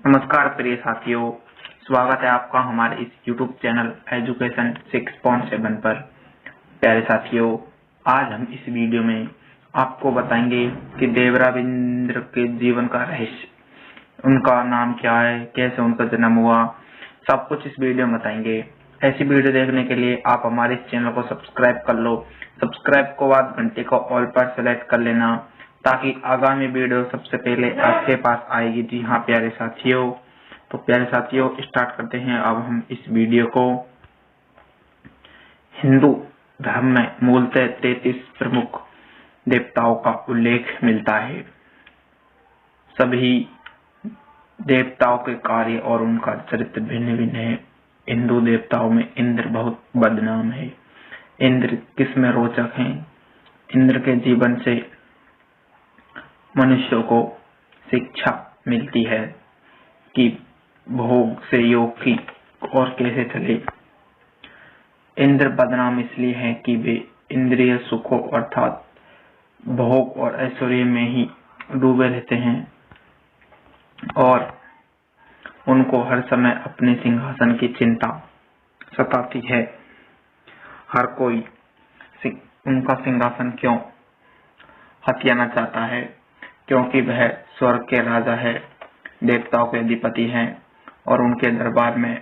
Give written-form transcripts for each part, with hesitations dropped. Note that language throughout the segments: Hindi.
नमस्कार प्रिय साथियों, स्वागत है आपका हमारे इस YouTube चैनल एजुकेशन 6.7 पर। प्यारे साथियों, आज हम इस वीडियो में आपको बताएंगे कि देवराव इंद्र के जीवन का रहस्य, उनका नाम क्या है, कैसे उनका जन्म हुआ, सब कुछ इस वीडियो में बताएंगे। ऐसी वीडियो देखने के लिए आप हमारे इस चैनल को सब्सक्राइब कर लो। सब्सक्राइब को बाद घंटे को ऑल पर सेलेक्ट कर लेना, ताकि आगामी वीडियो सबसे पहले आपके पास आएगी। जी हाँ प्यारे साथियों, तो प्यारे साथियों स्टार्ट करते हैं अब हम इस वीडियो को। हिंदू धर्म में मूलतः 33 प्रमुख देवताओं का उल्लेख मिलता है। सभी देवताओं के कार्य और उनका चरित्र भिन्न भिन्न है। हिंदू देवताओं में इंद्र बहुत बदनाम है। इंद्र किसमें रोचक हैं? इंद्र के जीवन से मनुष्यों को शिक्षा मिलती है कि भोग से योग की और कैसे चले। इंद्र बदनाम इसलिए है कि वे इंद्रिय सुखों अर्थात भोग और ऐश्वर्य में ही डूबे रहते हैं और उनको हर समय अपने सिंहासन की चिंता सताती है। हर कोई उनका सिंहासन क्यों हथियाना चाहता है? क्योंकि वह स्वर्ग के राजा है, देवताओं के अधिपति हैं और उनके दरबार में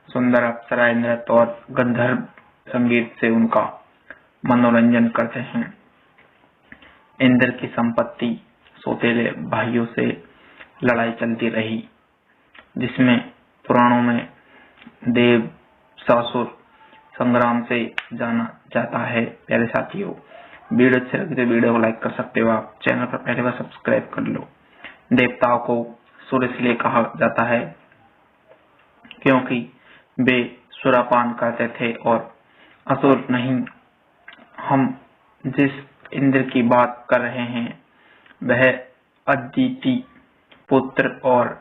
सुंदर अप्सराएं नृत्य और गंधर्व संगीत से उनका मनोरंजन करते हैं। इंद्र की संपत्ति सौतेले भाइयों से लड़ाई चलती रही, जिसमें पुराणों में देव सासुर संग्राम से जाना जाता है। प्यारे साथियों, वीडियो अच्छे लगे तो वीडियो को लाइक कर सकते हो। आप चैनल पर पहले बार सब्सक्राइब कर लो। देवताओं को सुर इसलिए कहा जाता है क्योंकि वे सुरापान करते थे और असुर नहीं। हम जिस इंद्र की बात कर रहे हैं वह अदिति पुत्र और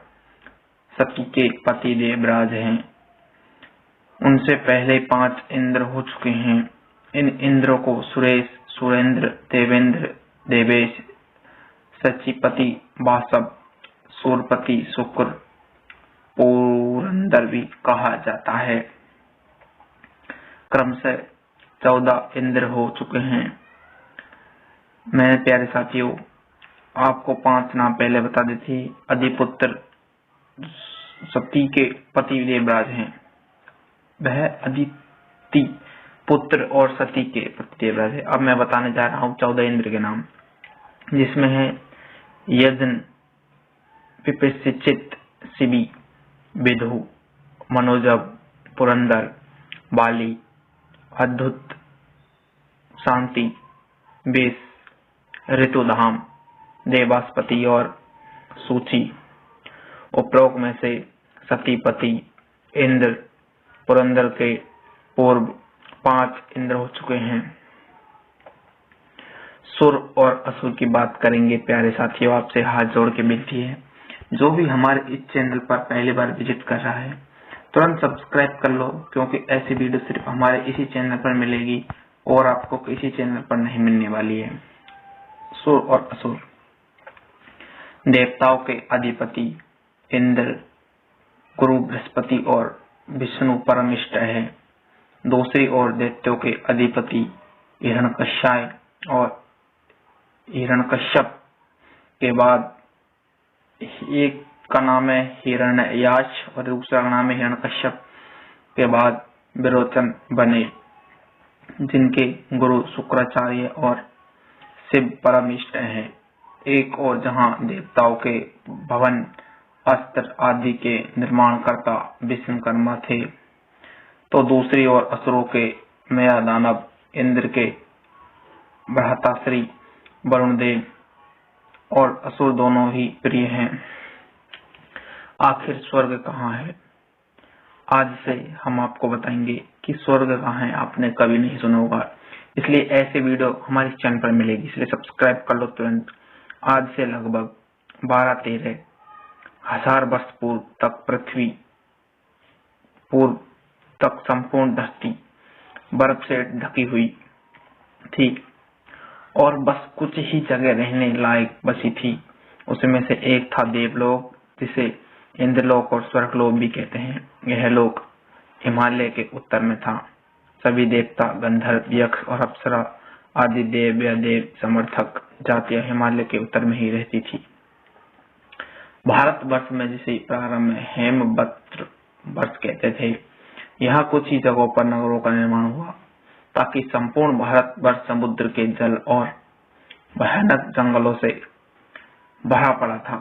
सती के पति देवराज हैं। उनसे पहले 5 इंद्र हो चुके हैं। इन इंद्रों को सुरेश, सुरेंद्र, देवेंद्र, देवेश, सचीपति, वासव, सूरपति, शुक्र, पुरंदर भी कहा जाता है। क्रमशः 14 इंद्र हो चुके हैं। मैंने प्यारे साथियों आपको 5 नाम पहले बता दी थी। अधिपुत्र सती के पति देवराज हैं, वह अदिति पुत्र और सती के पति देवराज है। अब मैं बताने जा रहा हूँ 14 इंद्र के नाम, जिसमें है यज्ञ, विपश्चित, शिवी, विधु, मनोजव, पुरंदर, बाली, अद्भुत, शांति, बेस, ऋतुधाम, देवास्पति और सूची। उपरोक्त में से सतीपति इंद्र पुरंदर के पूर्व 5 इंद्र हो चुके हैं। सुर और असुर की बात करेंगे। प्यारे साथियों, आपसे हाथ जोड़ के विनती है, जो भी हमारे इस चैनल पर पहली बार विजिट कर रहा है तुरंत सब्सक्राइब कर लो, क्योंकि ऐसी वीडियो सिर्फ हमारे इसी चैनल पर मिलेगी और आपको किसी चैनल पर नहीं मिलने वाली है। सुर और असुर। देवताओं के अधिपति इंद्र गुरु बृहस्पति और विष्णु परम इष्ट है। दूसरी ओर दैत्यों के अधिपति हिरण्यकश्यप और हिरण्यकश्यप के बाद एक का नाम है हिरण्याक्ष और दूसरा का नाम है हिरण्यकश्यप के बाद विरोचन बने, जिनके गुरु शुक्राचार्य और शिव परम इष्ट हैं। एक और जहां देवताओं के भवन, अस्त्र आदि के निर्माण करता विश्वकर्मा थे, तो दूसरी ओर असुरों के मेरा दानव इंद्र के भ्राताश्री वरुण देव और असुर दोनों ही प्रिय हैं। आखिर स्वर्ग कहाँ है? आज से हम आपको बताएंगे कि स्वर्ग कहाँ है। आपने कभी नहीं सुना होगा, इसलिए ऐसे वीडियो हमारे चैनल पर मिलेगी, इसलिए सब्सक्राइब कर लो तुरंत। आज से लगभग 12-13 हजार वर्ष पूर्व तक पृथ्वी पूर्व तक संपूर्ण धरती बर्फ से ढकी हुई थी और बस कुछ ही जगह रहने लायक बची थी। उसमें से एक था देवलोक, जिसे इंद्रलोक और स्वर्गलोक भी कहते हैं। यह लोक हिमालय के उत्तर में था। सभी देवता, गंधर्व, यक्ष और अप्सरा आदि देव या देव समर्थक जातियां हिमालय के उत्तर में ही रहती थी। भारतवर्ष में जिसे प्रारंभ में हेमवत्र वर्ष कहते थे, यहाँ कुछ ही जगहों पर नगरों का निर्माण हुआ, ताकि संपूर्ण भारतवर्ष समुद्र के जल और भयानक जंगलों से भरा पड़ा था,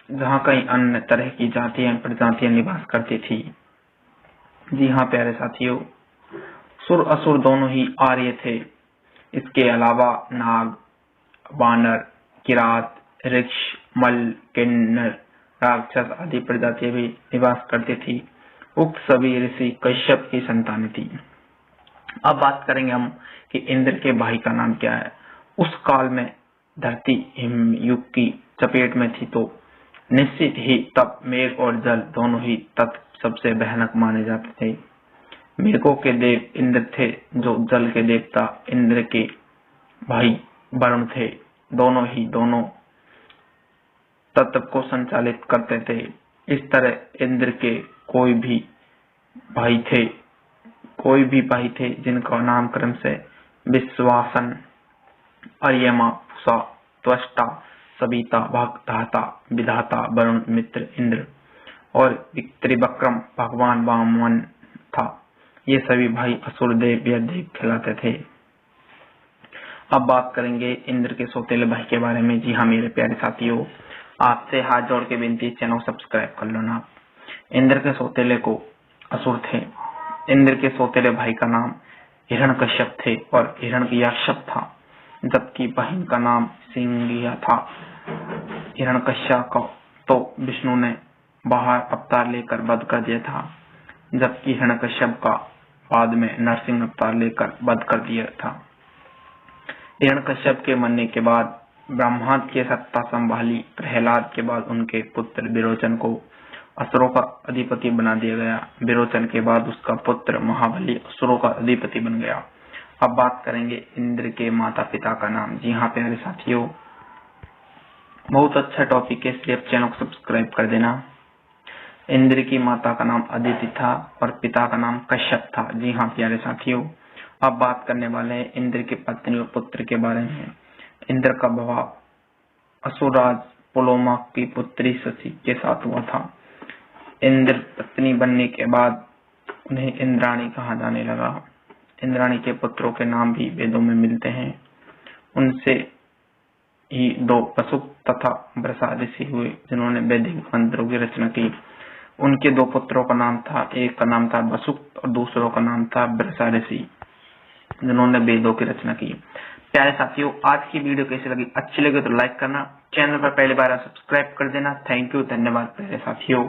जहाँ कई अन्य तरह की जातियां प्रजातियां निवास करती थी। जी हाँ प्यारे साथियों, सुर असुर दोनों ही आर्य थे। इसके अलावा नाग, वानर, किरात, ऋक्ष, मल, किन्नर, राक्षस आदि प्रजातियां भी निवास करती थी। उक्त सभी ऋषि कश्यप की संतानें थी। अब बात करेंगे हम कि इंद्र के भाई का नाम क्या है। उस काल में धरती हिमयुग की चपेट में थी, तो निश्चित ही तब मेघ और जल दोनों ही तत्व सबसे भयानक माने जाते थे। मेघों के देव इंद्र थे, जो जल के देवता इंद्र के भाई वरुण थे। दोनों तत्व को संचालित करते थे। इस तरह इंद्र के कोई भी भाई थे जिनका नामकरण से विश्वासन, अर्यमा, पूषा, त्वष्टा, सविता, भग, धाता, विधाता, वरुण, मित्र, इंद्र और त्रिविक्रम भगवान वामन था। ये सभी भाई असुर देव या देव कहलाते थे। अब बात करेंगे इंद्र के सौतेले भाई के बारे में। जी हाँ मेरे प्यारे साथियों, आपसे हाथ जोड़ के विनती, चैनल सब्सक्राइब कर लो ना। इंद्र के सौतेले को असुर थे। इंद्र के सौतेले भाई का नाम हिरण्यकश्यप थे और हिरण्यकश्यप था, जबकि बहन का नाम सिंगिया था। हिरण्यकश्यप को तो विष्णु ने बाहर अवतार लेकर वध कर दिया था, जबकि हिरण्यकश्यप का बाद में नरसिंह अवतार लेकर वध कर दिया था। हिरण्यकश्यप के मरने के बाद ब्रह्मा की सत्ता संभाली। प्रहलाद के बाद उनके पुत्र विरोचन को असुरों का अधिपति बना दिया गया। विरोचन के बाद उसका पुत्र महाबली असुरों का अधिपति बन गया। अब बात करेंगे इंद्र के माता पिता का नाम। जी हाँ प्यारे साथियों, बहुत अच्छा टॉपिक है, इसलिए चैनल को सब्सक्राइब कर देना। इंद्र की माता का नाम अदिति था और पिता का नाम कश्यप था। जी हाँ प्यारे साथियों, अब बात करने वाले हैं इंद्र की पत्नी और पुत्र के बारे में। इंद्र का विवाह असुरराज पुलोमा की पुत्री शची के साथ हुआ था। इंद्र पत्नी बनने के बाद उन्हें इंद्राणी कहा जाने लगा। इंद्राणी के पुत्रों के नाम भी वेदों में मिलते हैं। उनसे ही 2 वसुक तथा वृषा ऋषि हुए, जिन्होंने वैदिक मंत्रों की रचना की। उनके 2 पुत्रों का नाम था, एक का नाम था वसुक और दूसरों का नाम था वृषा ऋषि, जिन्होंने वेदों की रचना की। प्यारे साथियों, आज की वीडियो कैसी लगी? अच्छी लगे तो लाइक करना, चैनल पर पहली बार सब्सक्राइब कर देना। थैंक यू, धन्यवाद प्यारे साथियों।